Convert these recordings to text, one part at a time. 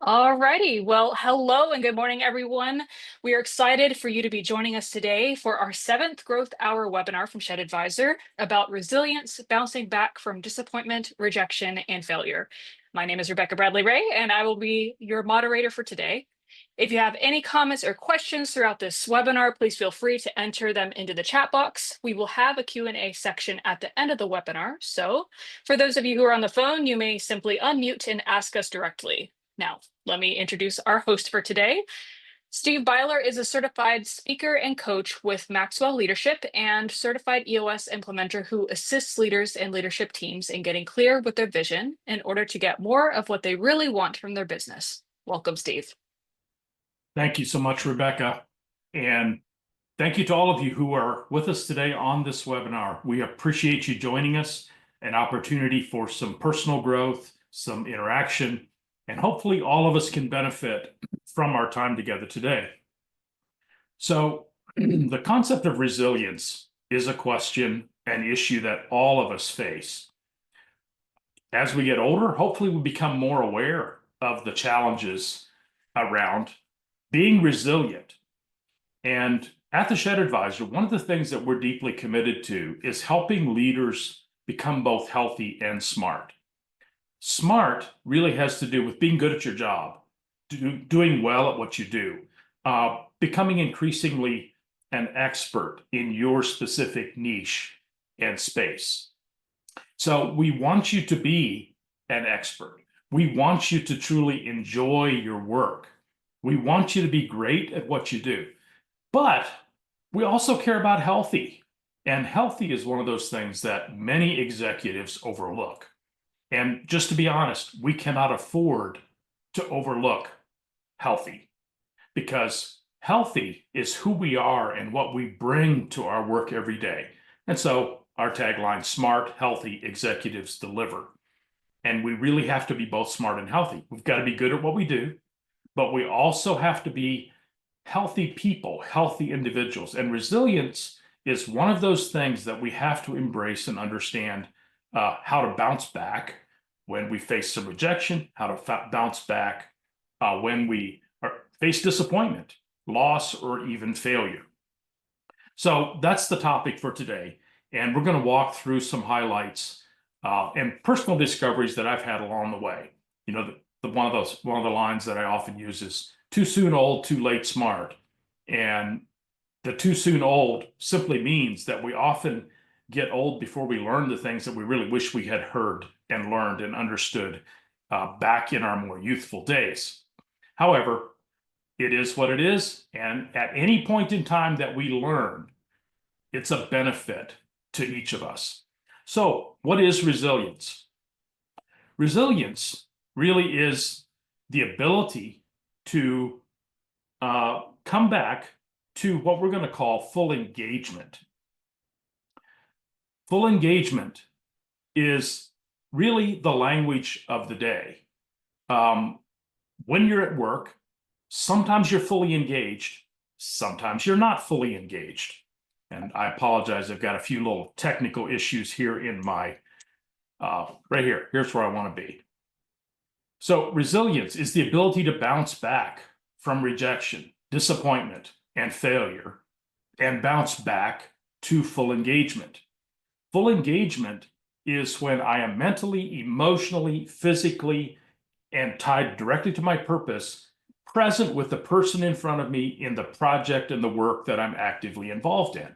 Alrighty. Well, hello and good morning, everyone. We are excited for you to be joining us today for our seventh Growth Hour webinar from Shed Advisor about resilience, bouncing back from disappointment, rejection, and failure. My name is Rebecca Bradley Ray, and I will be your moderator for today. If you have any comments or questions throughout this webinar, please feel free to enter them into the chat box. We will have a Q&A section at the end of the webinar. So for those of you who are on the phone, you may simply unmute and ask us directly. Now, let me introduce our host for today. Steve Byler is a certified speaker and coach with Maxwell Leadership and certified EOS implementer who assists leaders and leadership teams in getting clear with their vision in order to get more of what they really want from their business. Welcome, Steve. Thank you so much, Rebecca. And thank you to all of you who are with us today on this webinar. We appreciate you joining us, an opportunity for some personal growth, some interaction, and hopefully all of us can benefit from our time together today. So the concept of resilience is a question, an issue that all of us face. As we get older, hopefully we become more aware of the challenges around being resilient. And at the Shed Advisor, one of the things that we're deeply committed to is helping leaders become both healthy and smart. Smart really has to do with being good at your job, doing well at what you do, becoming increasingly an expert in your specific niche and space. So we want you to be an expert. We want you to truly enjoy your work. We want you to be great at what you do. But we also care about healthy. And healthy is one of those things that many executives overlook. And just to be honest, we cannot afford to overlook healthy, because healthy is who we are and what we bring to our work every day. And so our tagline, smart, healthy executives deliver. And we really have to be both smart and healthy. We've got to be good at what we do, but we also have to be healthy people, healthy individuals. And resilience is one of those things that we have to embrace and understand how to bounce back when we face some rejection, how to bounce back when we face disappointment, loss, or even failure. So that's the topic for today. And we're going to walk through some highlights and personal discoveries that I've had along the way. You know, one of the lines that I often use is too soon old, too late smart. And the too soon old simply means that we often get old before we learn the things that we really wish we had heard and learned and understood back in our more youthful days. However, it is what it is. And at any point in time that we learn, it's a benefit to each of us. So what is resilience? Resilience really is the ability to come back to what we're going to call full engagement. Full engagement is really the language of the day. When you're at work, sometimes you're fully engaged, sometimes you're not fully engaged. And I apologize, I've got a few little technical issues here in my, right here. Here's where I want to be. So resilience is the ability to bounce back from rejection, disappointment, and failure, and bounce back to full engagement. Full engagement is when I am mentally, emotionally, physically, and tied directly to my purpose, present with the person in front of me in the project and the work that I'm actively involved in.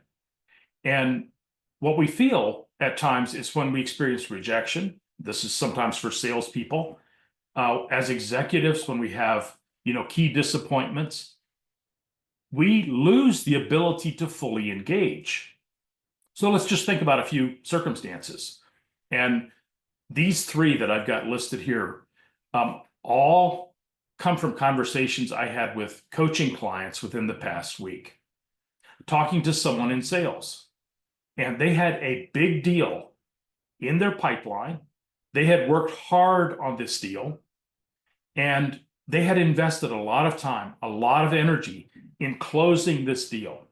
And what we feel at times is when we experience rejection. This is sometimes for salespeople. As executives, when we have, key disappointments, we lose the ability to fully engage. So let's just think about a few circumstances. And these three that I've got listed here all come from conversations I had with coaching clients within the past week. Talking to someone in sales, and they had a big deal in their pipeline. They had worked hard on this deal, and they had invested a lot of time, a lot of energy in closing this deal.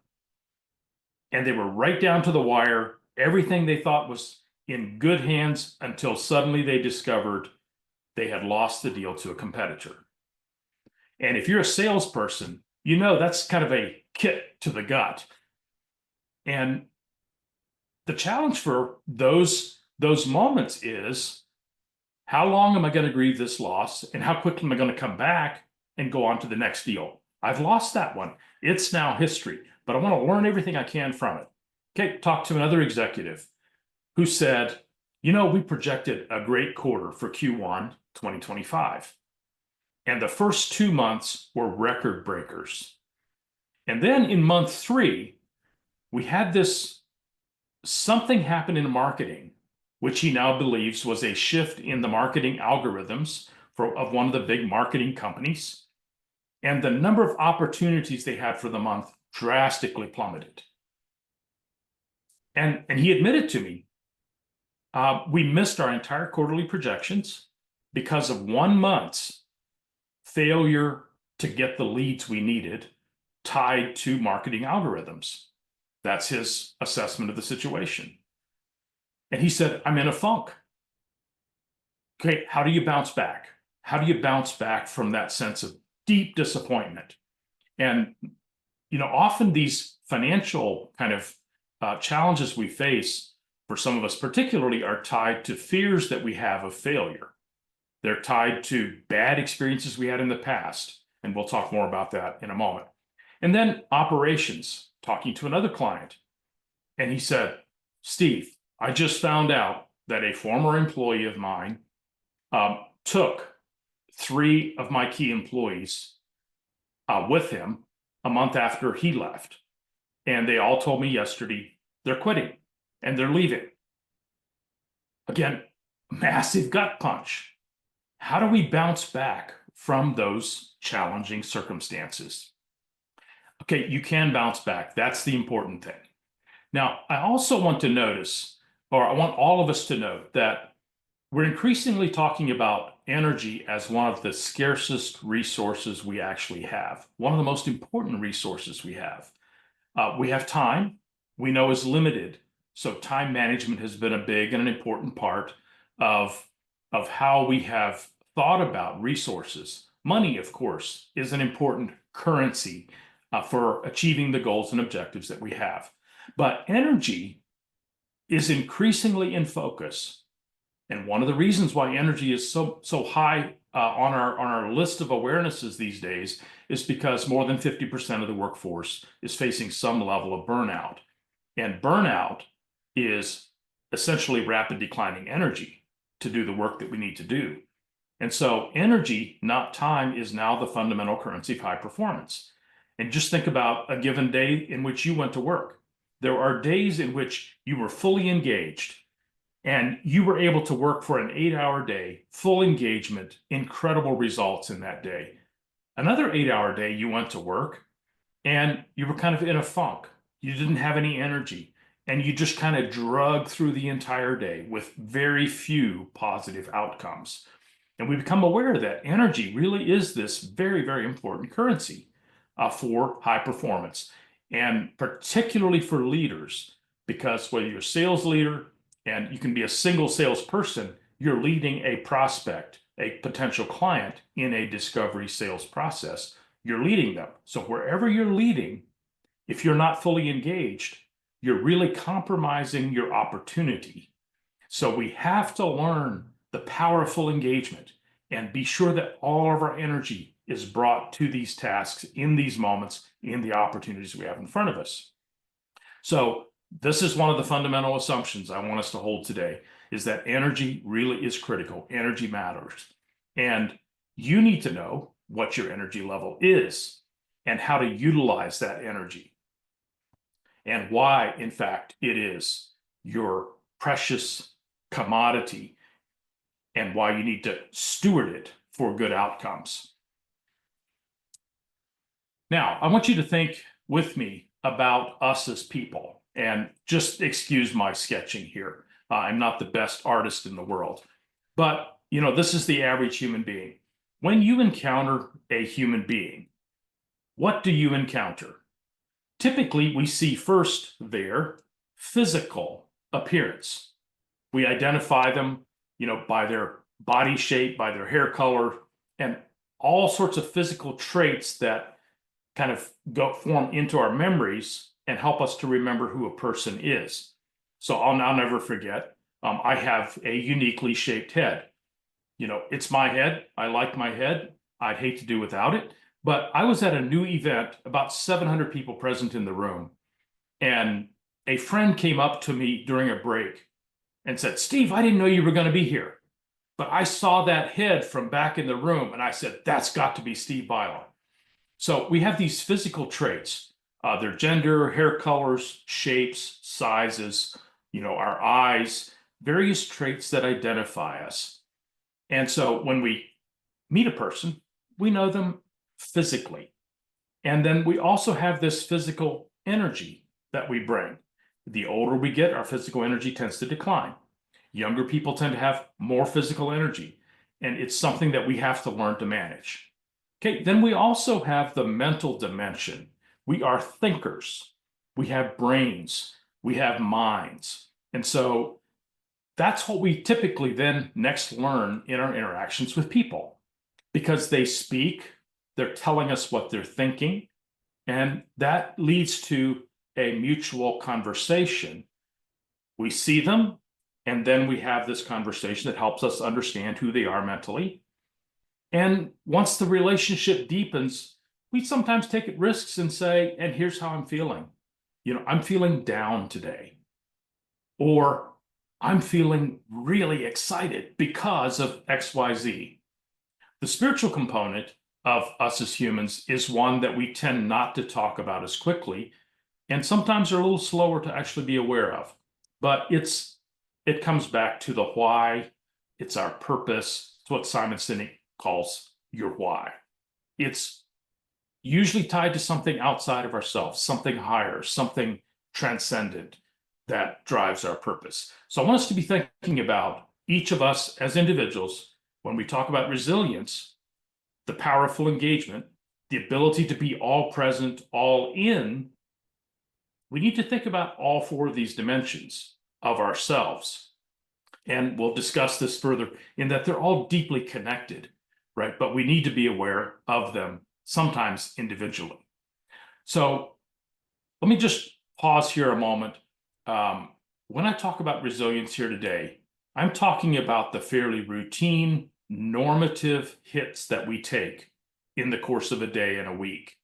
And they were right down to the wire. Everything they thought was in good hands until suddenly they discovered they had lost the deal to a competitor. And if you're a salesperson, you know that's kind of a kick to the gut. And the challenge for those moments is, how long am I going to grieve this loss, and how quickly am I going to come back and go on to the next deal? I've lost that one. It's now history, but I want to learn everything I can from it. Okay, talk to another executive who said, we projected a great quarter for Q1 2025. And the first 2 months were record breakers. And then in month 3, we had this something happen in marketing, which he now believes was a shift in the marketing algorithms of one of the big marketing companies. And the number of opportunities they had for the month drastically plummeted. And he admitted to me, we missed our entire quarterly projections because of 1 month's failure to get the leads we needed tied to marketing algorithms. That's his assessment of the situation. And he said, I'm in a funk. Okay, how do you bounce back? How do you bounce back from that sense of deep disappointment? And, often these financial kind of challenges we face, for some of us particularly, are tied to fears that we have of failure. They're tied to bad experiences we had in the past. And we'll talk more about that in a moment. And then operations, talking to another client. And he said, Steve, I just found out that a former employee of mine took 3 of my key employees with him a month after he left. And they all told me yesterday they're quitting and they're leaving. Again, massive gut punch. How do we bounce back from those challenging circumstances? Okay, you can bounce back. That's the important thing. Now, I also want to notice, or I want all of us to note, that we're increasingly talking about energy as one of the scarcest resources we actually have, one of the most important resources we have. We have time, we know is limited. So time management has been a big and an important part of how we have thought about resources. Money, of course, is an important currency for achieving the goals and objectives that we have. But energy is increasingly in focus. And one of the reasons why energy is so high on our list of awarenesses these days is because more than 50% of the workforce is facing some level of burnout. And burnout is essentially rapid declining energy to do the work that we need to do. And so energy, not time, is now the fundamental currency of high performance. And just think about a given day in which you went to work. There are days in which you were fully engaged and you were able to work for an 8-hour day, full engagement, incredible results in that day. Another 8-hour day, you went to work and you were kind of in a funk. You didn't have any energy and you just kind of drug through the entire day with very few positive outcomes. And we become aware that energy really is this very, very important currency for high performance, and particularly for leaders, because whether you're a sales leader and you can be a single salesperson, you're leading a prospect, a potential client in a discovery sales process. You're leading them. So wherever you're leading, if you're not fully engaged, you're really compromising your opportunity. So we have to learn the powerful engagement and be sure that all of our energy is brought to these tasks in these moments, in the opportunities we have in front of us. So this is one of the fundamental assumptions I want us to hold today, is that energy really is critical. Energy matters. And you need to know what your energy level is and how to utilize that energy, and why, in fact, it is your precious commodity, and why you need to steward it for good outcomes. Now, I want you to think with me about us as people, and just excuse my sketching here. I'm not the best artist in the world, but this is the average human being. When you encounter a human being, what do you encounter? Typically, we see first their physical appearance. We identify them, by their body shape, by their hair color, and all sorts of physical traits that kind of form into our memories and help us to remember who a person is. So I'll never forget, I have a uniquely shaped head. It's my head. I like my head. I'd hate to do without it. But I was at a new event, about 700 people present in the room. And a friend came up to me during a break and said, "Steve, I didn't know you were going to be here. But I saw that head from back in the room." And I said, "That's got to be Steve Byler." So we have these physical traits, their gender, hair colors, shapes, sizes, our eyes, various traits that identify us. And so when we meet a person, we know them physically. And then we also have this physical energy that we bring. The older we get, our physical energy tends to decline. Younger people tend to have more physical energy, and it's something that we have to learn to manage. Okay, then we also have the mental dimension. We are thinkers. We have brains. We have minds. And so that's what we typically then next learn in our interactions with people, because they speak, they're telling us what they're thinking, and that leads to a mutual conversation. We see them, and then we have this conversation that helps us understand who they are mentally. And once the relationship deepens, we sometimes take risks and say, "And here's how I'm feeling. I'm feeling down today." Or "I'm feeling really excited because of XYZ. The spiritual component of us as humans is one that we tend not to talk about as quickly, and sometimes are a little slower to actually be aware of. But it comes back to the why. It's our purpose. It's what Simon Sinek calls your why. It's usually tied to something outside of ourselves, something higher, something transcendent that drives our purpose. So I want us to be thinking about each of us as individuals when we talk about resilience, the powerful engagement, the ability to be all present, all in. We need to think about all four of these dimensions of ourselves. And we'll discuss this further in that they're all deeply connected, right? But we need to be aware of them, sometimes individually. So let me just pause here a moment. When I talk about resilience here today, I'm talking about the fairly routine, normative hits that we take in the course of a day and a week.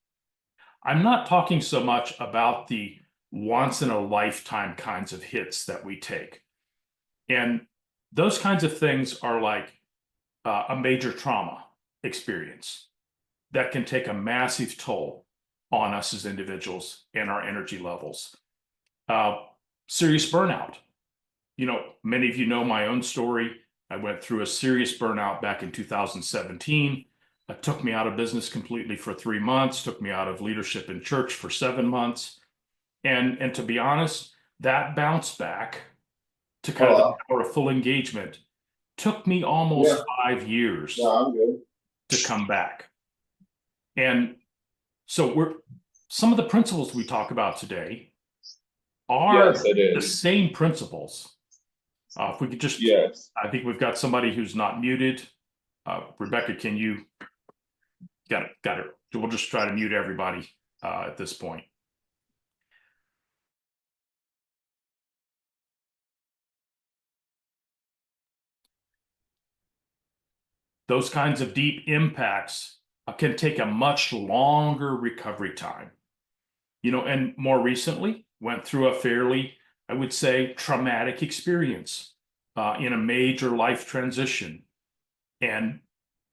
I'm not talking so much about the once in a lifetime kinds of hits that we take. And those kinds of things are like a major trauma experience that can take a massive toll on us as individuals and our energy levels. Serious burnout. Many of you know my own story. I went through a serious burnout back in 2017. It took me out of business completely for 3 months, took me out of leadership in church for 7 months. And to be honest, that bounce back to kind of the power of full engagement took me almost 5 years to come back. And so some of the principles we talk about today are the same principles. If we could just, I think we've got somebody who's not muted. Rebecca, can you, got it. We'll just try to mute everybody at this point. Those kinds of deep impacts can take a much longer recovery time. And more recently went through a fairly, I would say, traumatic experience in a major life transition. And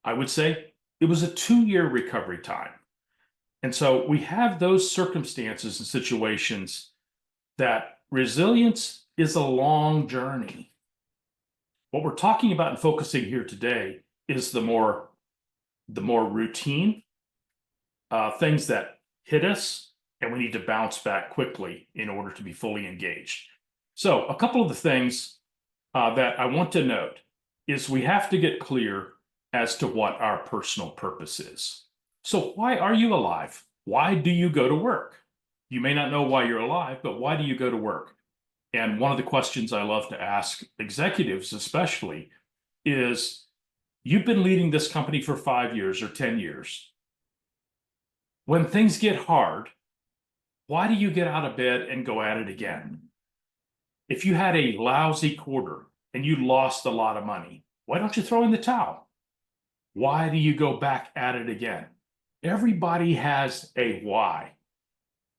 I would say it was a 2-year recovery time. And so we have those circumstances and situations that resilience is a long journey. What we're talking about and focusing here today is the more routine things that hit us, and we need to bounce back quickly in order to be fully engaged. So a couple of the things that I want to note is we have to get clear as to what our personal purpose is. So why are you alive? Why do you go to work? You may not know why you're alive, but why do you go to work? And one of the questions I love to ask executives especially is, you've been leading this company for 5 years or 10 years. When things get hard, why do you get out of bed and go at it again? If you had a lousy quarter and you lost a lot of money, why don't you throw in the towel? Why do you go back at it again? Everybody has a why.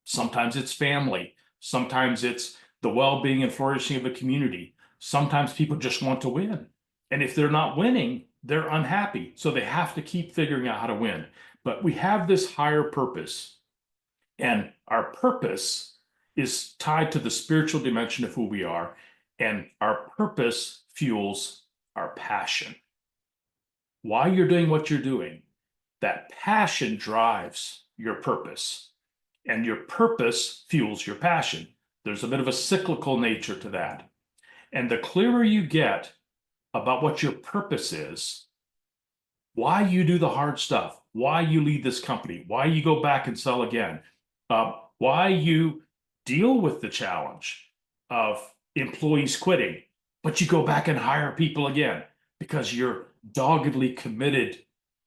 Sometimes it's family. Sometimes it's the well-being and flourishing of a community. Sometimes people just want to win. And if they're not winning, they're unhappy. So they have to keep figuring out how to win. But we have this higher purpose. And our purpose is tied to the spiritual dimension of who we are. And our purpose fuels our passion. Why you're doing what you're doing, that passion drives your purpose. And your purpose fuels your passion. There's a bit of a cyclical nature to that. And the clearer you get about what your purpose is, why you do the hard stuff, why you lead this company, why you go back and sell again, why you deal with the challenge of employees quitting, but you go back and hire people again because you're doggedly committed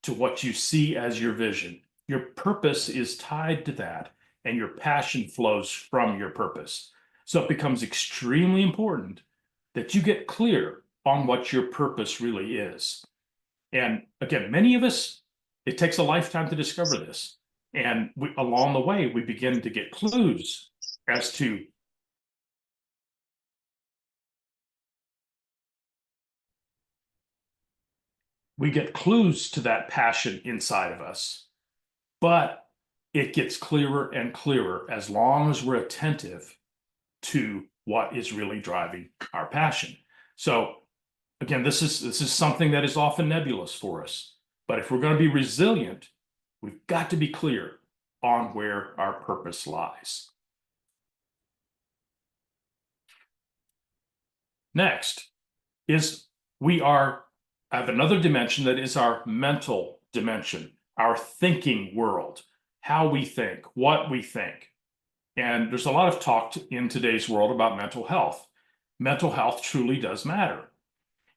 to what you see as your vision. Your purpose is tied to that, and your passion flows from your purpose. So it becomes extremely important that you get clear on what your purpose really is. And again, many of us, it takes a lifetime to discover this. And along the way, we begin to get clues as to that passion inside of us. But it gets clearer and clearer as long as we're attentive to what is really driving our passion. So again, this is something that is often nebulous for us. But if we're going to be resilient, we've got to be clear on where our purpose lies. Next is I have another dimension that is our mental dimension, our thinking world, how we think, what we think. And there's a lot of talk in today's world about mental health. Mental health truly does matter.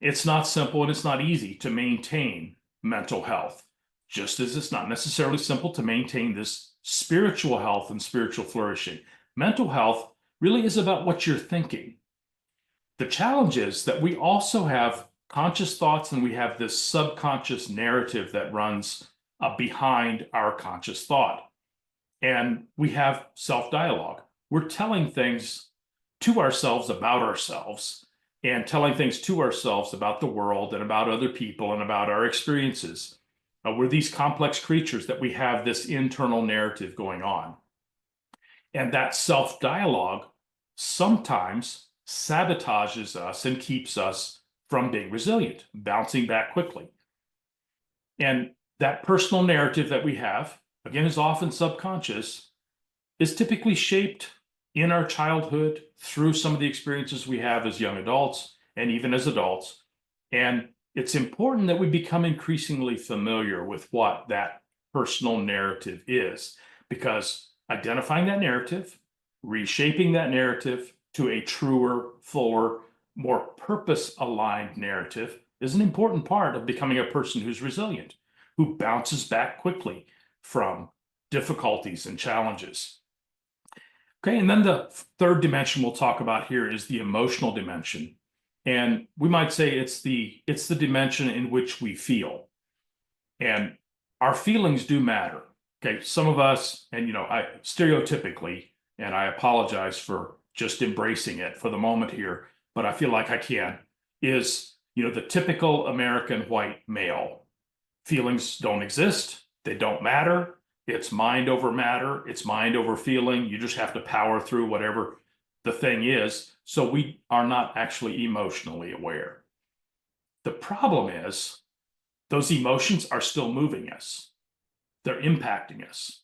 It's not simple and it's not easy to maintain mental health, just as it's not necessarily simple to maintain this spiritual health and spiritual flourishing. Mental health really is about what you're thinking. The challenge is that we also have conscious thoughts and we have this subconscious narrative that runs behind our conscious thought. And we have self-dialogue. We're telling things to ourselves about ourselves and telling things to ourselves about the world and about other people and about our experiences. We're these complex creatures that we have this internal narrative going on. And that self-dialogue sometimes sabotages us and keeps us from being resilient, bouncing back quickly. And that personal narrative that we have, again, is often subconscious, is typically shaped in our childhood through some of the experiences we have as young adults and even as adults. And it's important that we become increasingly familiar with what that personal narrative is, because identifying that narrative, reshaping that narrative to a truer, fuller, more purpose-aligned narrative is an important part of becoming a person who's resilient, who bounces back quickly from difficulties and challenges. Okay, and then the third dimension we'll talk about here is the emotional dimension. And we might say it's the dimension in which we feel. And our feelings do matter. Okay, some of us, and I stereotypically, and I apologize for just embracing it for the moment here, but I feel like I can, is the typical American white male. Feelings don't exist. They don't matter. It's mind over matter. It's mind over feeling. You just have to power through whatever the thing is. So we are not actually emotionally aware. The problem is those emotions are still moving us. They're impacting us.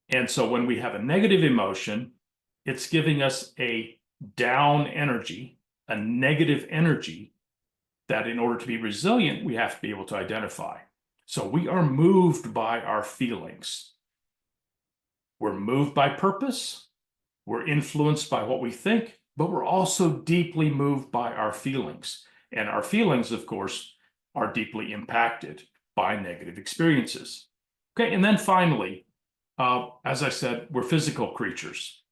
And so when we have a negative emotion, it's giving us a down energy, a negative energy that in order to be resilient, we have to be able to identify. So we are moved by our feelings. We're moved by purpose. We're influenced by what we think, but we're also deeply moved by our feelings. And our feelings, of course, are deeply impacted by negative experiences. Okay, and then finally, as I said, we're physical creatures.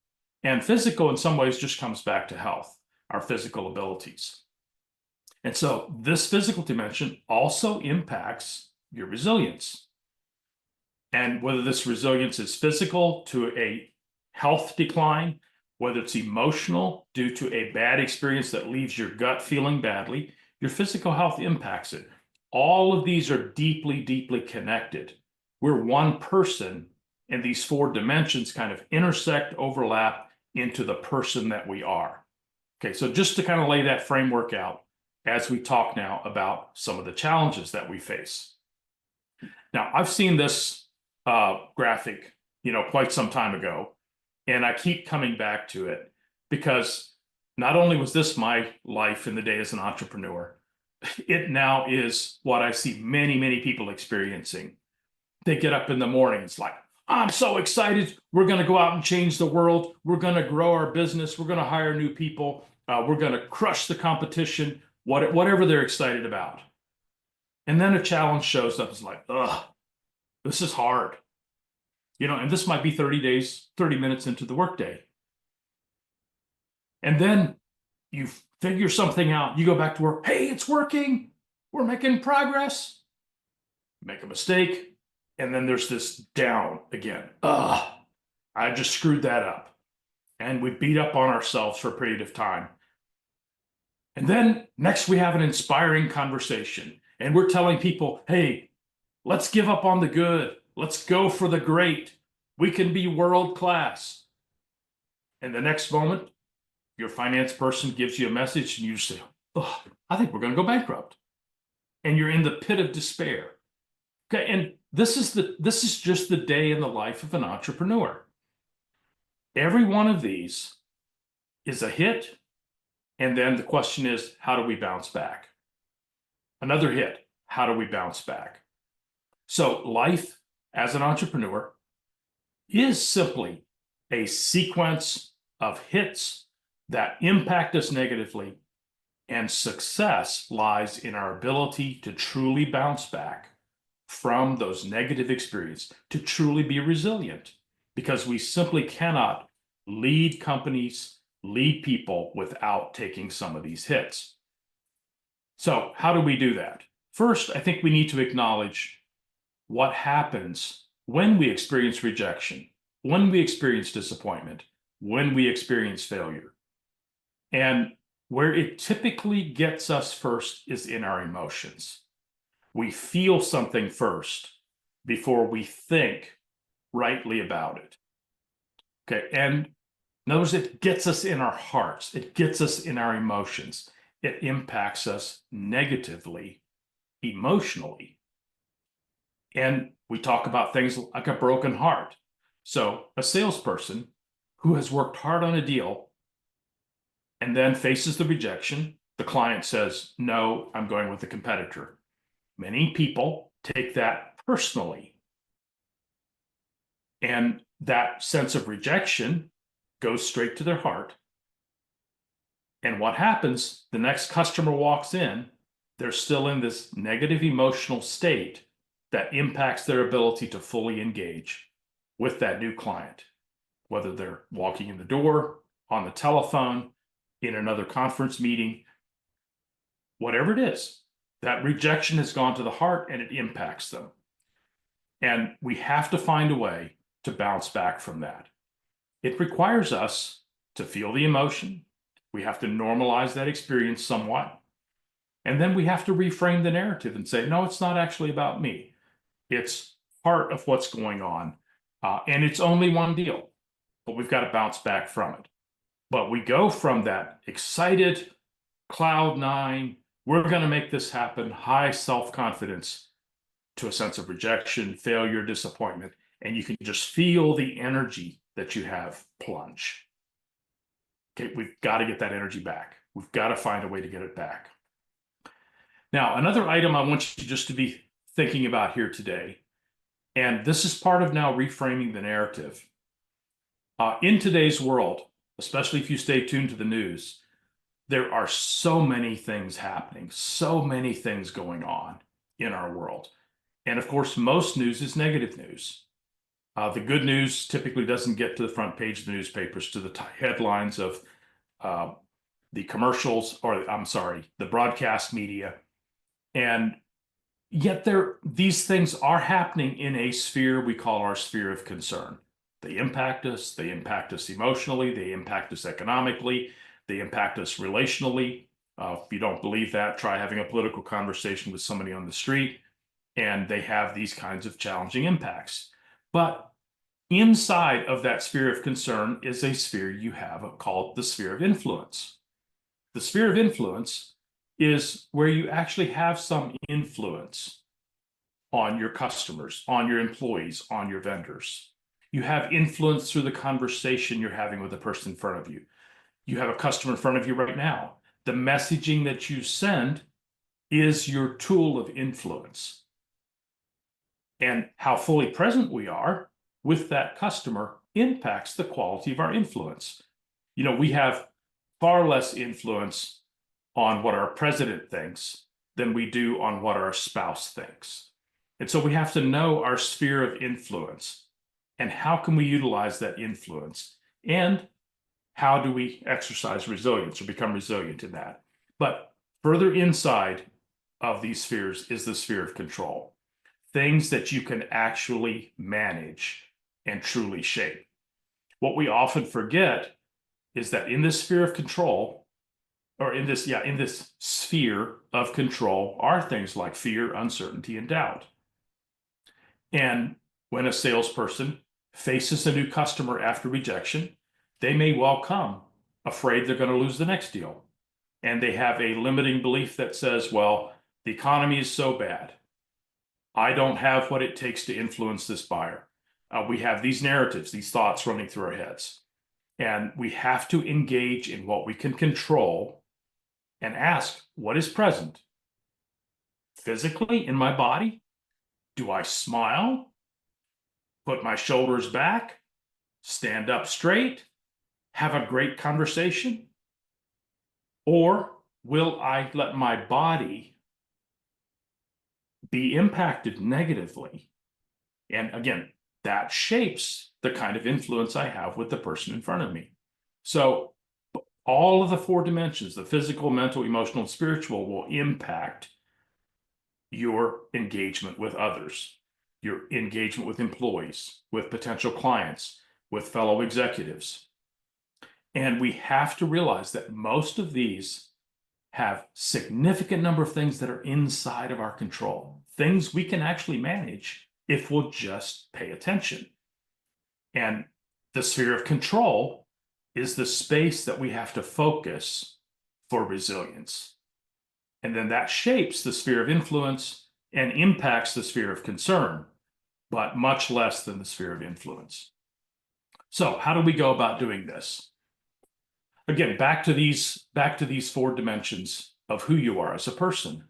And physical in some ways just comes back to health, our physical abilities. And so this physical dimension also impacts your resilience. And whether this resilience is physical to a health decline, whether it's emotional due to a bad experience that leaves your gut feeling badly, your physical health impacts it. All of these are deeply, deeply connected. We're one person, and these four dimensions kind of intersect, overlap into the person that we are. Okay, so just to kind of lay that framework out as we talk now about some of the challenges that we face. Now, I've seen this graphic, quite some time ago, and I keep coming back to it because not only was this my life in the day as an entrepreneur, it now is what I see many, many people experiencing. They get up in the morning, it's like, I'm so excited. We're going to go out and change the world. We're going to grow our business. We're going to hire new people. We're going to crush the competition, whatever they're excited about. And then a challenge shows up. It's like, ugh, this is hard. And this might be 30 days, 30 minutes into the workday. And then you figure something out. You go back to work. Hey, it's working. We're making progress. Make a mistake. And then there's this down again. Ugh, I just screwed that up. And we beat up on ourselves for a period of time. And then next we have an inspiring conversation. And we're telling people, hey, let's give up on the good. Let's go for the great. We can be world class. And the next moment, your finance person gives you a message and you say, oh, I think we're going to go bankrupt. And you're in the pit of despair. Okay, and this is just the day in the life of an entrepreneur. Every one of these is a hit, and then the question is, how do we bounce back? Another hit, how do we bounce back? So life as an entrepreneur is simply a sequence of hits that impact us negatively, and success lies in our ability to truly bounce back from those negative experiences, to truly be resilient, because we simply cannot lead companies, lead people without taking some of these hits. So how do we do that? First, I think we need to acknowledge what happens when we experience rejection, when we experience disappointment, when we experience failure. And where it typically gets us first is in our emotions. We feel something first before we think rightly about it. Okay, and in other words, it gets us in our hearts. It gets us in our emotions. It impacts us negatively, emotionally. And we talk about things like a broken heart. So a salesperson who has worked hard on a deal and then faces the rejection, the client says, no, I'm going with the competitor. Many people take that personally. And that sense of rejection goes straight to their heart. And what happens, the next customer walks in, they're still in this negative emotional state that impacts their ability to fully engage with that new client, whether they're walking in the door, on the telephone, in another conference meeting, whatever it is. That rejection has gone to the heart and it impacts them. And we have to find a way to bounce back from that. It requires us to feel the emotion. We have to normalize that experience somewhat. And then we have to reframe the narrative and say, no, it's not actually about me. It's part of what's going on. And it's only one deal, but we've got to bounce back from it. But we go from that excited cloud nine, we're going to make this happen, high self-confidence, to a sense of rejection, failure, disappointment. And you can just feel the energy that you have plunge. Okay, we've got to get that energy back. We've got to find a way to get it back. Now, another item I want you just to be thinking about here today, and this is part of now reframing the narrative. In today's world, especially if you stay tuned to the news, there are so many things happening, so many things going on in our world. And of course, most news is negative news. The good news typically doesn't get to the front page of the newspapers, to the headlines of the commercials, or I'm sorry, the broadcast media. And yet these things are happening in a sphere we call our sphere of concern. They impact us emotionally, they impact us economically, they impact us relationally. If you don't believe that, try having a political conversation with somebody on the street, and they have these kinds of challenging impacts. But inside of that sphere of concern is a sphere you have called the sphere of influence. The sphere of influence is where you actually have some influence on your customers, on your employees, on your vendors. You have influence through the conversation you're having with the person in front of you. You have a customer in front of you right now. The messaging that you send is your tool of influence. And how fully present we are with that customer impacts the quality of our influence. We have far less influence on what our president thinks than we do on what our spouse thinks. And so we have to know our sphere of influence and how can we utilize that influence, and how do we exercise resilience or become resilient in that. But further inside of these spheres is the sphere of control, things that you can actually manage and truly shape. What we often forget is that in this sphere of control, or in this sphere of control, are things like fear, uncertainty, and doubt. And when a salesperson faces a new customer after rejection, they may well come afraid they're going to lose the next deal. And they have a limiting belief that says, well, the economy is so bad, I don't have what it takes to influence this buyer. We have these narratives, these thoughts running through our heads. And we have to engage in what we can control and ask, what is present? Physically, in my body, do I smile, put my shoulders back, stand up straight, have a great conversation? Or will I let my body be impacted negatively? And again, that shapes the kind of influence I have with the person in front of me. So all of the four dimensions, the physical, mental, emotional, and spiritual, will impact your engagement with others, your engagement with employees, with potential clients, with fellow executives. And we have to realize that most of these have significant number of things that are inside of our control, things we can actually manage if we'll just pay attention. And the sphere of control is the space that we have to focus for resilience. And then that shapes the sphere of influence and impacts the sphere of concern, but much less than the sphere of influence. So how do we go about doing this? Again, back to these four dimensions of who you are as a person.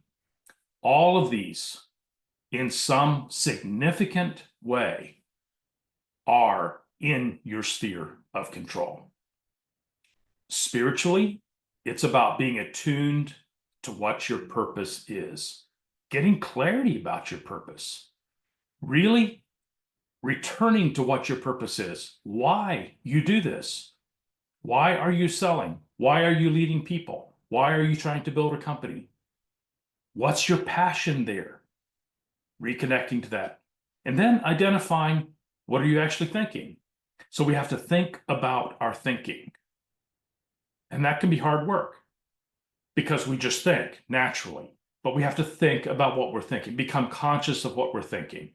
All of these, in some significant way, are in your sphere of control. Spiritually, it's about being attuned to what your purpose is, getting clarity about your purpose, really returning to what your purpose is, why you do this. Why are you selling? Why are you leading people? Why are you trying to build a company? What's your passion there? Reconnecting to that. And then identifying, what are you actually thinking? So we have to think about our thinking. And that can be hard work because we just think naturally, but we have to think about what we're thinking, become conscious of what we're thinking.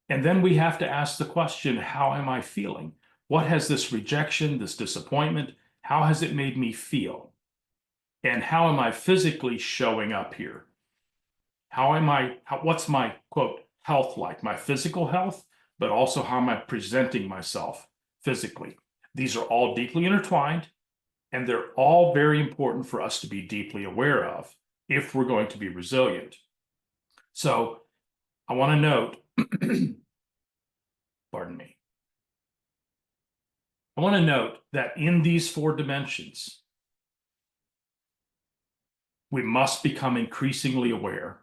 And then we have to ask the question, how am I feeling? What has this rejection, this disappointment, how has it made me feel? And how am I physically showing up here? What's my, quote, health like? My physical health, but also how am I presenting myself physically? These are all deeply intertwined, and they're all very important for us to be deeply aware of if we're going to be resilient. So I want to note, pardon me. I want to note that in these four dimensions, we must become increasingly aware.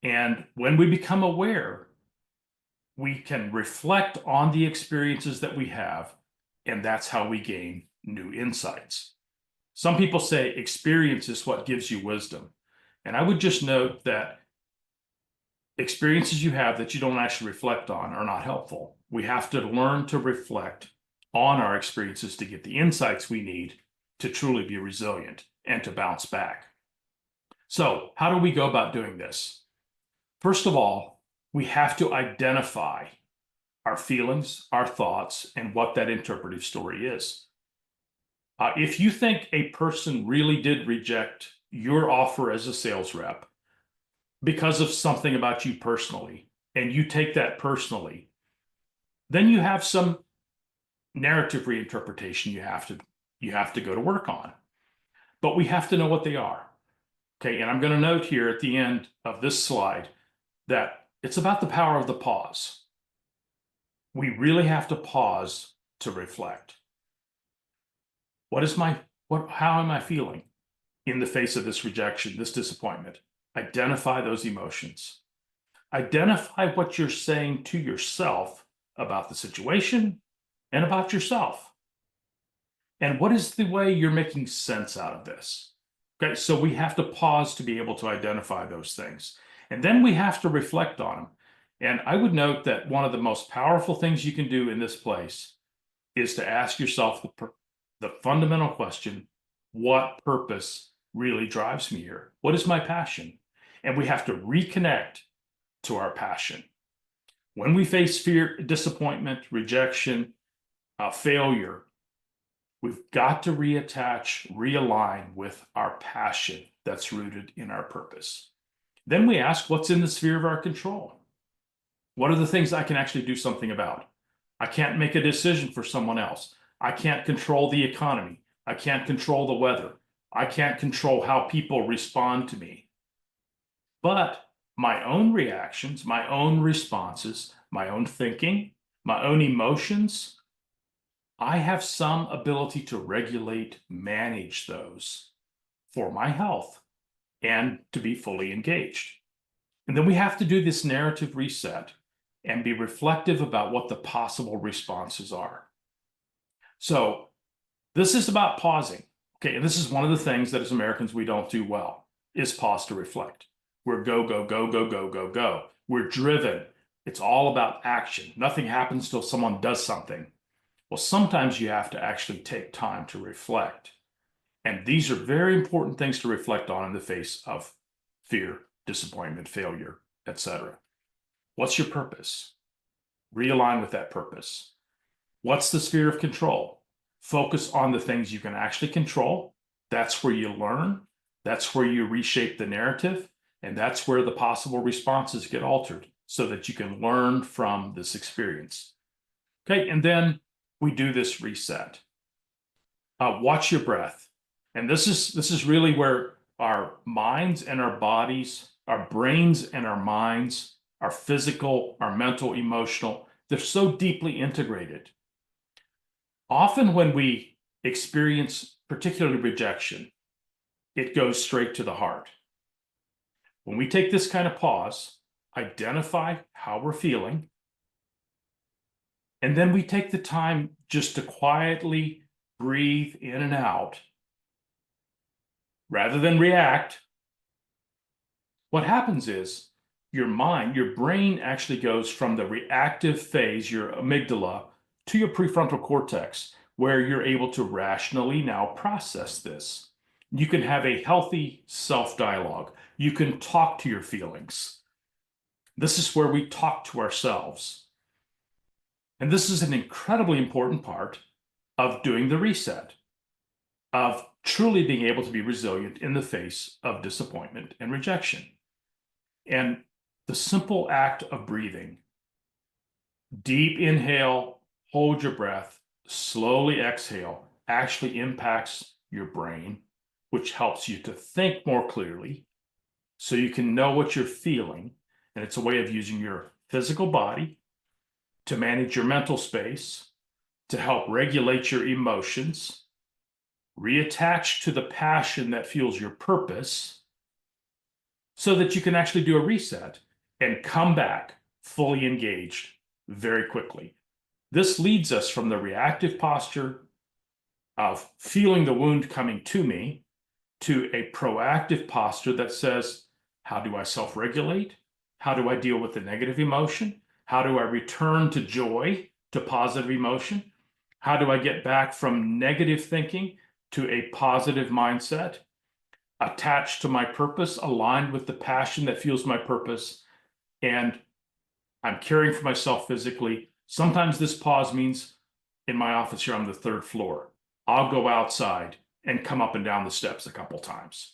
And when we become aware, we can reflect on the experiences that we have, and that's how we gain new insights. Some people say experience is what gives you wisdom. And I would just note that experiences you have that you don't actually reflect on are not helpful. We have to learn to reflect on our experiences to get the insights we need to truly be resilient and to bounce back. So, how do we go about doing this? First of all, we have to identify our feelings, our thoughts, and what that interpretive story is. If you think a person really did reject your offer as a sales rep because of something about you personally, and you take that personally, then you have some narrative reinterpretation you have to go to work on. But we have to know what they are. Okay, and I'm going to note here at the end of this slide that it's about the power of the pause. We really have to pause to reflect. How am I feeling in the face of this rejection, this disappointment? Identify those emotions. Identify what you're saying to yourself about the situation and about yourself. And what is the way you're making sense out of this? Okay, so we have to pause to be able to identify those things. And then we have to reflect on them. And I would note that one of the most powerful things you can do in this place is to ask yourself the fundamental question, what purpose really drives me here? What is my passion? And we have to reconnect to our passion. When we face fear, disappointment, rejection, failure, we've got to reattach, realign with our passion that's rooted in our purpose. Then we ask, what's in the sphere of our control? What are the things I can actually do something about? I can't make a decision for someone else. I can't control the economy. I can't control the weather. I can't control how people respond to me. But my own reactions, my own responses, my own thinking, my own emotions, I have some ability to regulate, manage those for my health and to be fully engaged. And then we have to do this narrative reset and be reflective about what the possible responses are. So this is about pausing. Okay, and this is one of the things that as Americans we don't do well, is pause to reflect. We're go, go, go, go, go, go, go. We're driven. It's all about action. Nothing happens till someone does something. Well, sometimes you have to actually take time to reflect. And these are very important things to reflect on in the face of fear, disappointment, failure, etc. What's your purpose? Realign with that purpose. What's the sphere of control? Focus on the things you can actually control. That's where you learn. That's where you reshape the narrative. And that's where the possible responses get altered so that you can learn from this experience. Okay, and then we do this reset. Watch your breath. And this is really where our minds and our bodies, our brains and our minds, our physical, our mental, emotional, they're so deeply integrated. Often when we experience particularly rejection, it goes straight to the heart. When we take this kind of pause, identify how we're feeling, and then we take the time just to quietly breathe in and out, rather than react, what happens is your mind, your brain actually goes from the reactive phase, your amygdala, to your prefrontal cortex, where you're able to rationally now process this. You can have a healthy self-dialogue. You can talk to your feelings. This is where we talk to ourselves. And this is an incredibly important part of doing the reset, of truly being able to be resilient in the face of disappointment and rejection. And the simple act of breathing, deep inhale, hold your breath, slowly exhale, actually impacts your brain, which helps you to think more clearly so you can know what you're feeling. And it's a way of using your physical body to manage your mental space, to help regulate your emotions, reattach to the passion that fuels your purpose, so that you can actually do a reset and come back fully engaged very quickly. This leads us from the reactive posture of feeling the wound coming to me to a proactive posture that says, how do I self-regulate? How do I deal with the negative emotion? How do I return to joy, to positive emotion? How do I get back from negative thinking to a positive mindset, attached to my purpose, aligned with the passion that fuels my purpose, and I'm caring for myself physically. Sometimes this pause means in my office here on the 3rd floor, I'll go outside and come up and down the steps a couple times.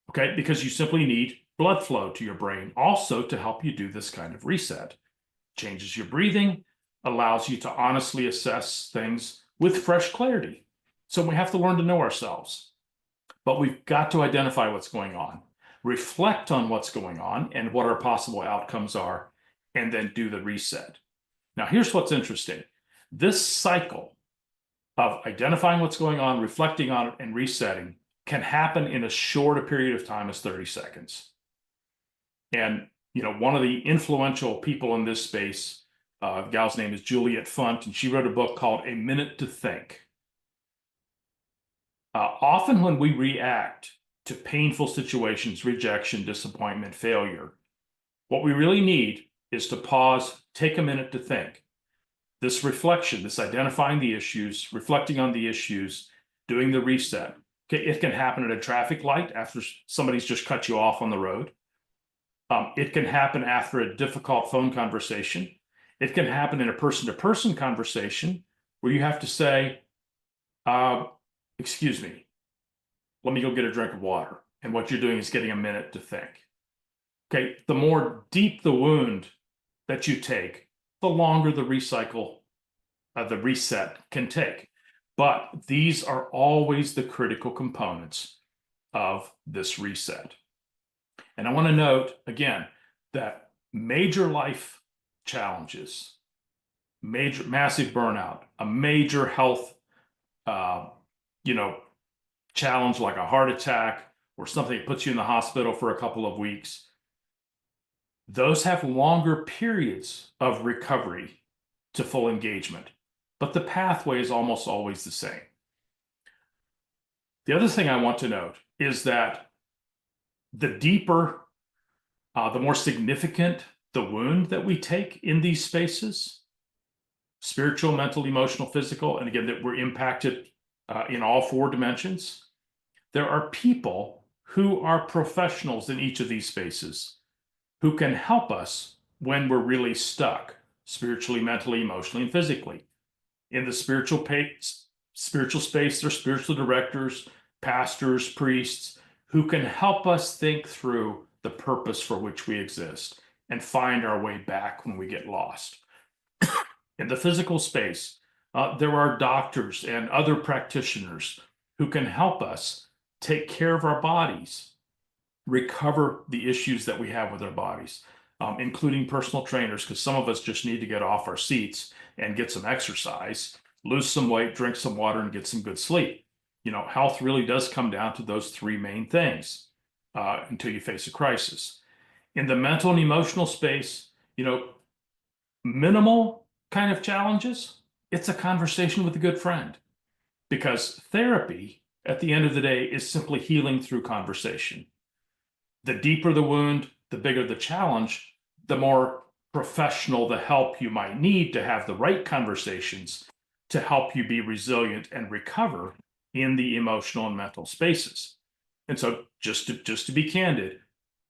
Okay, because you simply need blood flow to your brain also to help you do this kind of reset. Changes your breathing, allows you to honestly assess things with fresh clarity. So we have to learn to know ourselves, but we've got to identify what's going on, reflect on what's going on and what our possible outcomes are, and then do the reset. Now, here's what's interesting. This cycle of identifying what's going on, reflecting on it, and resetting can happen in as short a period of time as 30 seconds. And, one of the influential people in this space, the gal's name is Juliet Funt, and she wrote a book called A Minute to Think. Often when we react to painful situations, rejection, disappointment, failure, what we really need is to pause, take a minute to think. This reflection, this identifying the issues, reflecting on the issues, doing the reset. Okay, it can happen at a traffic light after somebody's just cut you off on the road. It can happen after a difficult phone conversation. It can happen in a person-to-person conversation where you have to say, excuse me, let me go get a drink of water. And what you're doing is getting a minute to think. Okay, the more deep the wound that you take, the longer the reset can take. But these are always the critical components of this reset. And I want to note again that major life challenges, massive burnout, a major health, challenge like a heart attack or something that puts you in the hospital for a couple of weeks, those have longer periods of recovery to full engagement, but the pathway is almost always the same. The other thing I want to note is that the deeper, the more significant the wound that we take in these spaces, spiritual, mental, emotional, physical, and again, that we're impacted in all 4 dimensions, there are people who are professionals in each of these spaces who can help us when we're really stuck spiritually, mentally, emotionally, and physically. In the spiritual space, there's spiritual directors, pastors, priests who can help us think through the purpose for which we exist and find our way back when we get lost. In the physical space, there are doctors and other practitioners who can help us take care of our bodies, recover the issues that we have with our bodies, including personal trainers, because some of us just need to get off our seats and get some exercise, lose some weight, drink some water, and get some good sleep. Health really does come down to those 3 main things until you face a crisis. In the mental and emotional space, minimal kind of challenges, it's a conversation with a good friend, because therapy at the end of the day is simply healing through conversation. The deeper the wound, the bigger the challenge, the more professional the help you might need to have the right conversations to help you be resilient and recover in the emotional and mental spaces. And so just to be candid,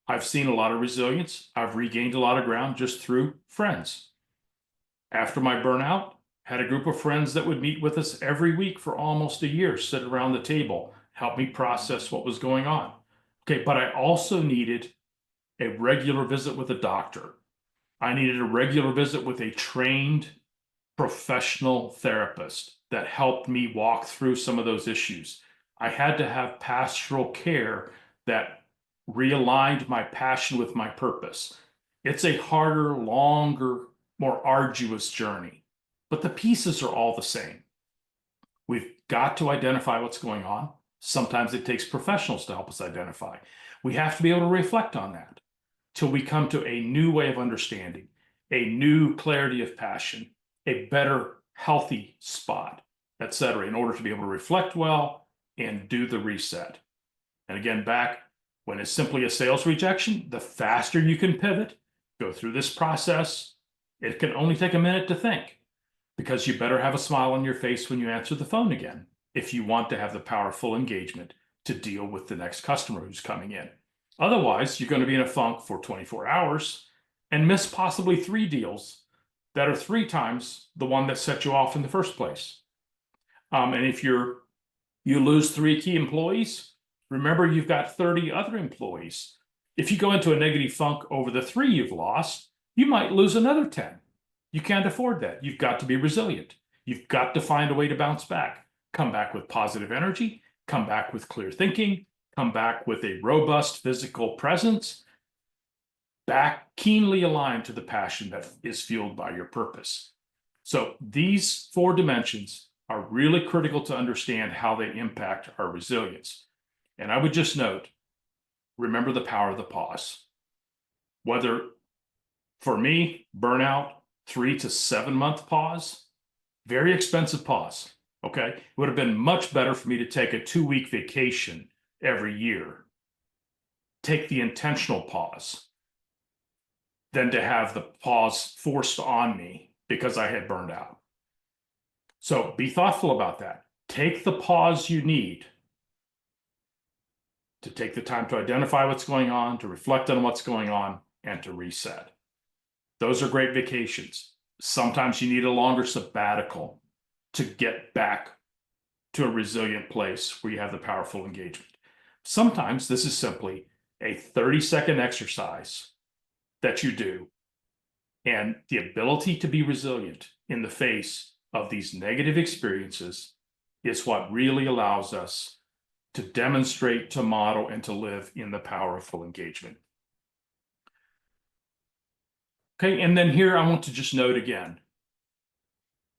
I've seen a lot of resilience. I've regained a lot of ground just through friends. After my burnout, had a group of friends that would meet with us every week for almost a year, sit around the table, help me process what was going on. Okay, but I also needed a regular visit with a doctor. I needed a regular visit with a trained professional therapist that helped me walk through some of those issues. I had to have pastoral care that realigned my passion with my purpose. It's a harder, longer, more arduous journey, but the pieces are all the same. We've got to identify what's going on. Sometimes it takes professionals to help us identify. We have to be able to reflect on that till we come to a new way of understanding, a new clarity of passion, a better healthy spot, etc., in order to be able to reflect well and do the reset. And again, back when it's simply a sales rejection, the faster you can pivot, go through this process, it can only take a minute to think, because you better have a smile on your face when you answer the phone again if you want to have the powerful engagement to deal with the next customer who's coming in. Otherwise, you're going to be in a funk for 24 hours and miss possibly 3 deals that are 3 times the one that set you off in the first place. And if you lose 3 key employees, remember you've got 30 other employees. If you go into a negative funk over the 3 you've lost, you might lose another 10. You can't afford that. You've got to be resilient. You've got to find a way to bounce back. Come back with positive energy, come back with clear thinking, come back with a robust physical presence, back keenly aligned to the passion that is fueled by your purpose. So these 4 dimensions are really critical to understand how they impact our resilience. And I would just note, remember the power of the pause. Whether, for me, burnout, 3 to 7 month pause, very expensive pause. Okay, it would have been much better for me to take a 2-week vacation every year, take the intentional pause, than to have the pause forced on me because I had burned out. So be thoughtful about that. Take the pause you need to take the time to identify what's going on, to reflect on what's going on, and to reset. Those are great vacations. Sometimes you need a longer sabbatical to get back to a resilient place where you have the powerful engagement. Sometimes this is simply a 30-second exercise that you do, and the ability to be resilient in the face of these negative experiences is what really allows us to demonstrate, to model, and to live in the power of full engagement. Okay, and then here I want to just note again,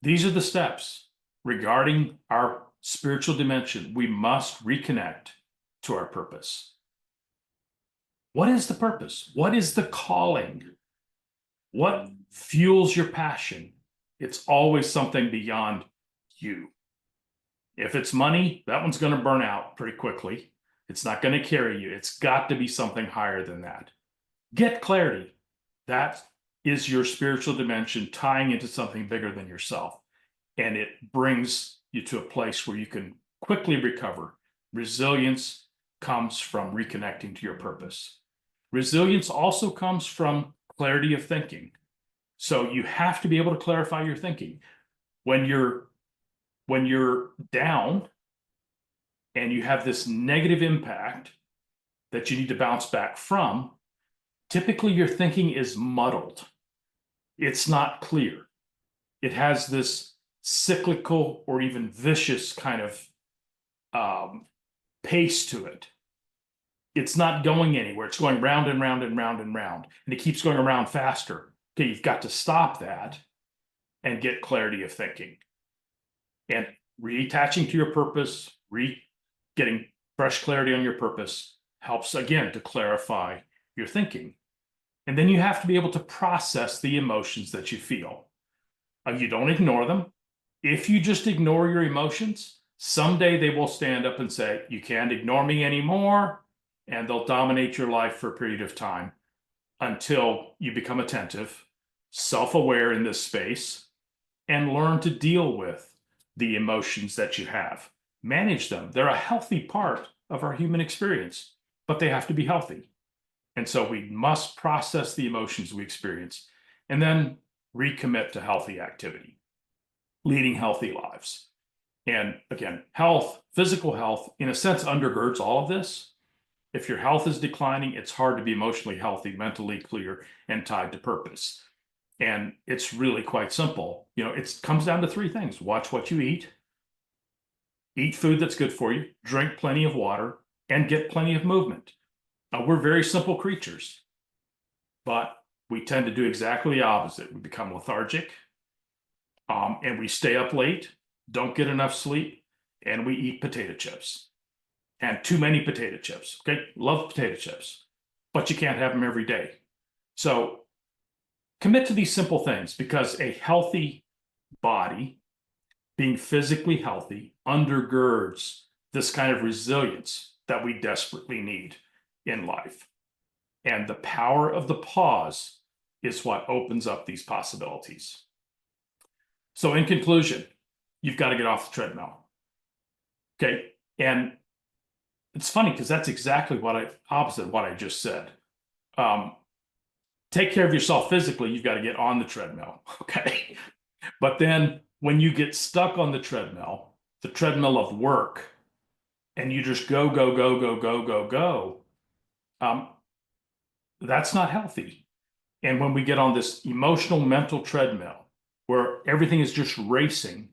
these are the steps regarding our spiritual dimension. We must reconnect to our purpose. What is the purpose? What is the calling? What fuels your passion? It's always something beyond you. If it's money, that one's going to burn out pretty quickly. It's not going to carry you. It's got to be something higher than that. Get clarity. That is your spiritual dimension tying into something bigger than yourself. And it brings you to a place where you can quickly recover. Resilience comes from reconnecting to your purpose. Resilience also comes from clarity of thinking. So you have to be able to clarify your thinking. When you're down and you have this negative impact that you need to bounce back from, typically your thinking is muddled. It's not clear. It has this cyclical or even vicious kind of pace to it. It's not going anywhere. It's going round and round and round and round, and it keeps going around faster. Okay, you've got to stop that and get clarity of thinking. And reattaching to your purpose, getting fresh clarity on your purpose helps, again, to clarify your thinking. And then you have to be able to process the emotions that you feel. You don't ignore them. If you just ignore your emotions, someday they will stand up and say, you can't ignore me anymore, and they'll dominate your life for a period of time until you become attentive, self-aware in this space, and learn to deal with the emotions that you have. Manage them. They're a healthy part of our human experience, but they have to be healthy. And so we must process the emotions we experience and then recommit to healthy activity, leading healthy lives. And again, health, physical health, in a sense, undergirds all of this. If your health is declining, it's hard to be emotionally healthy, mentally clear, and tied to purpose. And it's really quite simple. You know, it comes down to 3 things. Watch what you eat food that's good for you, drink plenty of water, and get plenty of movement. We're very simple creatures, but we tend to do exactly the opposite. We become lethargic, and we stay up late, don't get enough sleep, and we eat potato chips. and too many potato chips. Okay, love potato chips, but you can't have them every day. So commit to these simple things, because a healthy body, being physically healthy, undergirds this kind of resilience that we desperately need in life. And the power of the pause is what opens up these possibilities. So in conclusion, you've got to get off the treadmill. Okay. And it's funny because that's exactly opposite of what I just said. Take care of yourself physically, you've got to get on the treadmill. Okay. But then when you get stuck on the treadmill of work, and you just go, go, go, go, go, go, go, that's not healthy. And when we get on this emotional, mental treadmill where everything is just racing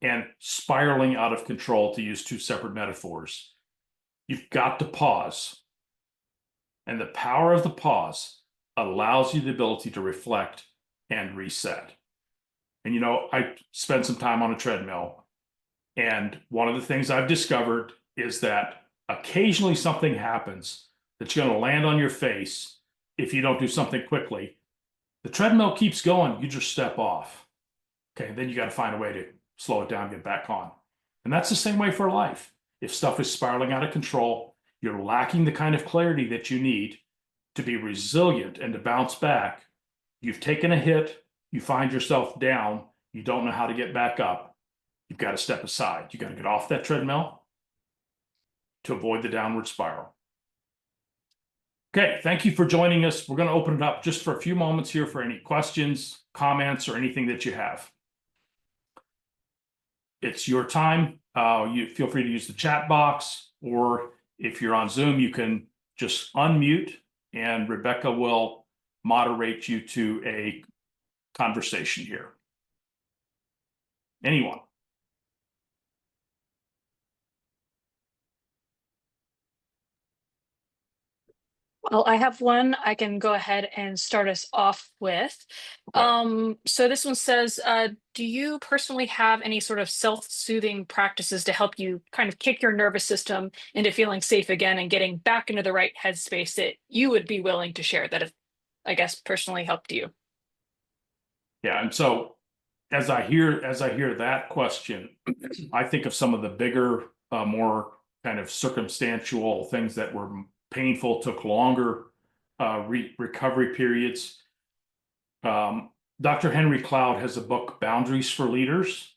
and spiraling out of control, to use two separate metaphors, you've got to pause. And the power of the pause allows you the ability to reflect and reset. And, I spent some time on a treadmill, and one of the things I've discovered is that occasionally something happens that's going to land on your face if you don't do something quickly. The treadmill keeps going, you just step off. Okay, then you got to find a way to slow it down, get back on. And that's the same way for life. If stuff is spiraling out of control, you're lacking the kind of clarity that you need to be resilient and to bounce back. You've taken a hit, you find yourself down, you don't know how to get back up. You've got to step aside. You got to get off that treadmill to avoid the downward spiral. Okay, thank you for joining us. We're going to open it up just for a few moments here for any questions, comments, or anything that you have. It's your time. You feel free to use the chat box, or if you're on Zoom, you can just unmute and Rebecca will moderate you to a conversation here. Anyone? Well, I have one I can go ahead and start us off with. Okay. So this one says, do you personally have any sort of self-soothing practices to help you kind of kick your nervous system into feeling safe again and getting back into the right headspace that you would be willing to share that have, I guess, personally helped you? Yeah, and so as I hear that question, I think of some of the bigger, more kind of circumstantial things that were painful, took longer recovery periods. Dr. Henry Cloud has a book, Boundaries for Leaders.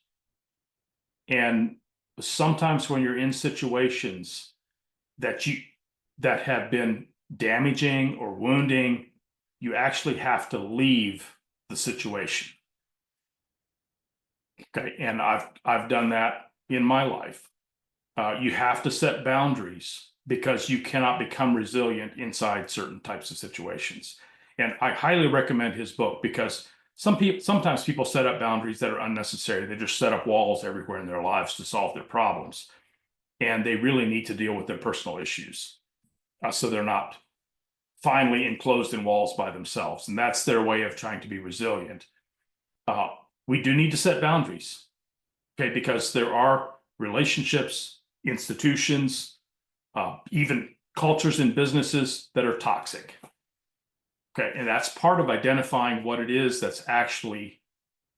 And sometimes when you're in situations that have been damaging or wounding, you actually have to leave the situation. Okay, and I've done that in my life. You have to set boundaries because you cannot become resilient inside certain types of situations. And I highly recommend his book, because sometimes people set up boundaries that are unnecessary. They just set up walls everywhere in their lives to solve their problems. And they really need to deal with their personal issues. So they're not finally enclosed in walls by themselves. And that's their way of trying to be resilient. We do need to set boundaries, okay, because there are relationships, institutions, even cultures and businesses that are toxic. Okay, and that's part of identifying what it is that's actually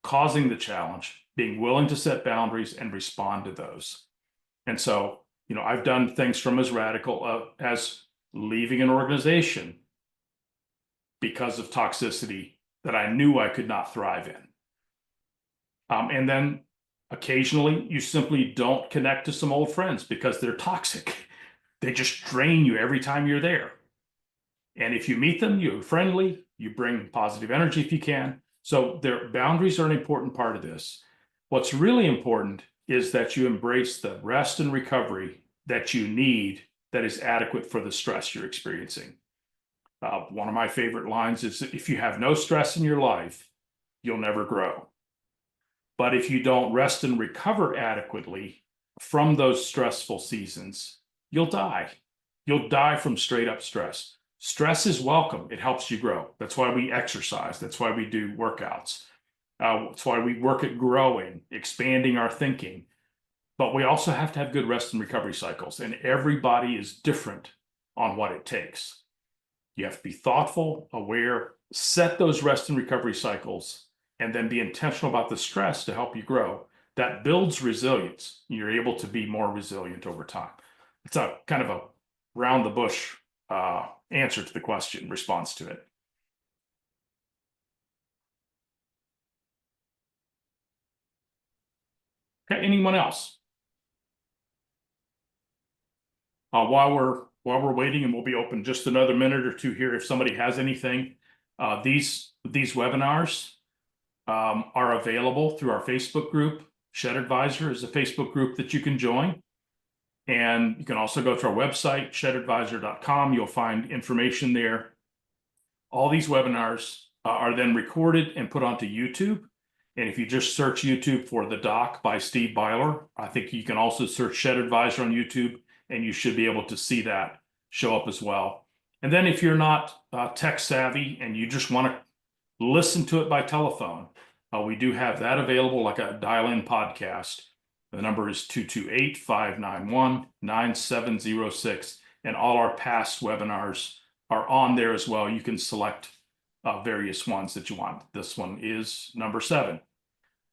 causing the challenge, being willing to set boundaries and respond to those. And so, I've done things from as radical as leaving an organization because of toxicity that I knew I could not thrive in. And then occasionally you simply don't connect to some old friends because they're toxic. They just drain you every time you're there. And if you meet them, you're friendly, you bring positive energy if you can. So their boundaries are an important part of this. What's really important is that you embrace the rest and recovery that you need that is adequate for the stress you're experiencing. One of my favorite lines is, if you have no stress in your life, you'll never grow. But if you don't rest and recover adequately from those stressful seasons, you'll die. You'll die from straight up stress. Stress is welcome. It helps you grow. That's why we exercise. That's why we do workouts. That's why we work at growing, expanding our thinking. but we also have to have good rest and recovery cycles, and everybody is different on what it takes. You have to be thoughtful, aware, set those rest and recovery cycles, and then be intentional about the stress to help you grow. That builds resilience. You're able to be more resilient over time. It's a kind of a round the bush answer to the question, response to it. Okay, anyone else? While we're waiting, and we'll be open just another minute or two here if somebody has anything. These webinars are available through our Facebook group. Shed Advisor is a Facebook group that you can join. And you can also go to our website, shedadvisor.com. You'll find information there. All these webinars are then recorded and put onto YouTube. And if you just search YouTube for The Doc by Steve Byler, I think you can also search Shed Advisor on YouTube, and you should be able to see that show up as well. And then if you're not tech savvy and you just want to listen to it by telephone, we do have that available, like a dial-in podcast. The number is 228-591-9706. And all our past webinars are on there as well. You can select various ones that you want. This one is number 7.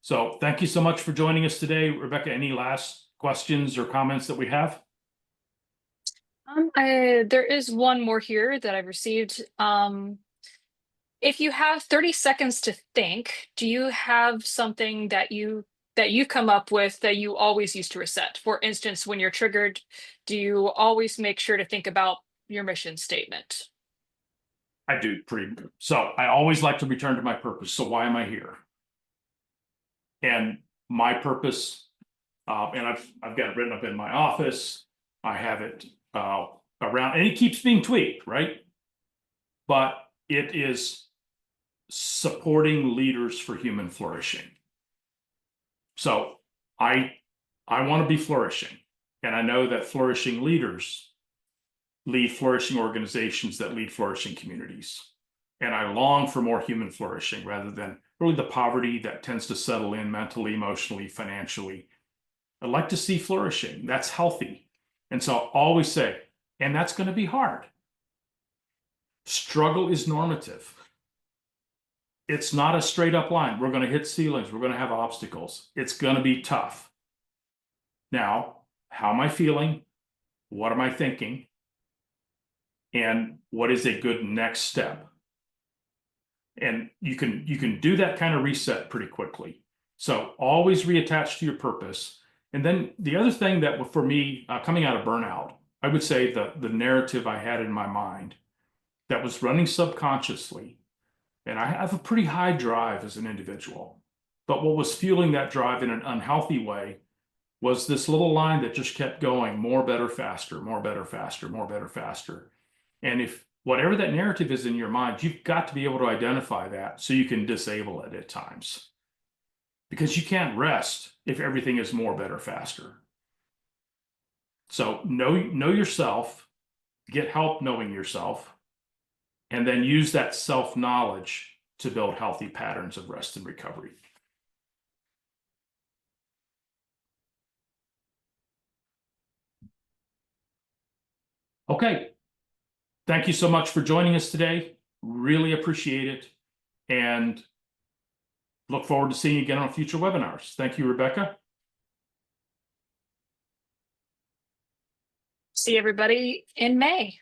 So thank you so much for joining us today. Rebecca, any last questions or comments that we have? There is one more here that I've received. If you have 30 seconds to think, do you have something that you've come up with that you always use to reset? For instance, when you're triggered, do you always make sure to think about your mission statement? I do so I always like to return to my purpose. So why am I here? And my purpose, and I've got it written up in my office. I have it around, and it keeps being tweaked, right? But it is supporting leaders for human flourishing. So I want to be flourishing, and I know that flourishing leaders lead flourishing organizations that lead flourishing communities. And I long for more human flourishing rather than really the poverty that tends to settle in mentally, emotionally, financially. I'd like to see flourishing. That's healthy. And so I always say, and that's going to be hard. Struggle is normative. It's not a straight up line. We're going to hit ceilings. We're going to have obstacles. It's going to be tough. Now, how am I feeling? What am I thinking? And what is a good next step? And you can do that kind of reset pretty quickly. So always reattach to your purpose. And then the other thing that for me, coming out of burnout, I would say the narrative I had in my mind that was running subconsciously, and I have a pretty high drive as an individual, but what was fueling that drive in an unhealthy way was this little line that just kept going: more, better, faster, more, better, faster, more, better, faster. And if whatever that narrative is in your mind, you've got to be able to identify that so you can disable it at times. Because you can't rest if everything is more, better, faster. So know yourself, get help knowing yourself, and then use that self-knowledge to build healthy patterns of rest and recovery. Okay. Thank you so much for joining us today. Really appreciate it. And look forward to seeing you again on future webinars. Thank you, Rebecca. See everybody in May.